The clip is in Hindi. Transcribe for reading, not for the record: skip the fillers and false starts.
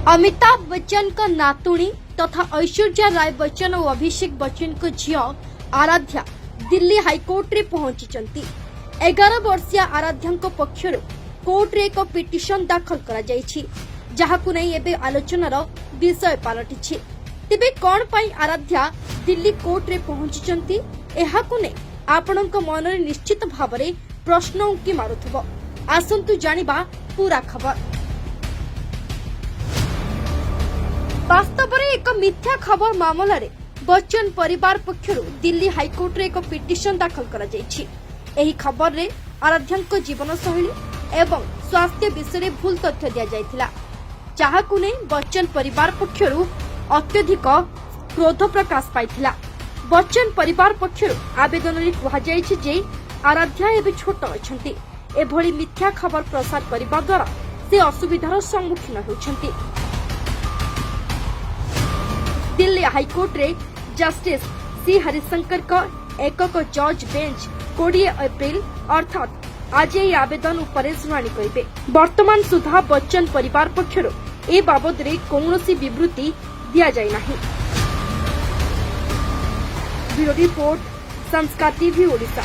अमिताभ बच्चन का नातुणी तथा ऐश्वर्या राय बच्चन और अभिषेक बच्चन को झील आराध्या दिल्ली हाईकोर्ट रे पहुंची 11 वर्षीय आराध्या पक्षर कोर्ट रे एक पिटिशन दाखल करा जायछि जहाकु नै एबे आलोचनार विषय पलटिछि। तेबे कोन पई आराध्या दिल्ली कोर्ट रे पहुंची एहाकु नै आपणक मन रे निश्चित भाबरे प्रश्न उंकी मारुथबो। आसंतु जानिबा पूरा खबर। वास्तव में एक मिथ्या खबर मामला रे बच्चन परिवार पक्षरु दिल्ली हाईकोर्ट रे एक पिटिशन दाखल करा जायछि। एही खबर रे आराध्या जीवन शैली एवं स्वास्थ्य विषय भूल तथ्य दिया जायथिला जहाकु नै बच्चन परिवार पक्षरु अत्यधिक क्रोध प्रकाश पाइथिला। बच्चन परिवार पक्षरु आवेदन रे कहा जायछि जे आराध्या एबे छोट अछंती। एभली मिथ्या खबर प्रसार करबा द्वारा से असुविधार सम्मुखीन होउछंती। दिल्ली हाईकोर्ट रे जस्टिस सी हरिशंकर का एकक जज बेंच 20 एप्रिल अर्थात आज यह आवेदन उपरे शुनानी करिबे। वर्तमान सुधा बच्चन परिवार पक्षरु ए बाबद रे कौनसी विवृत्ति दिया जाय नाही। ब्यूरो रिपोर्ट संस्कार टीवी ओडिशा।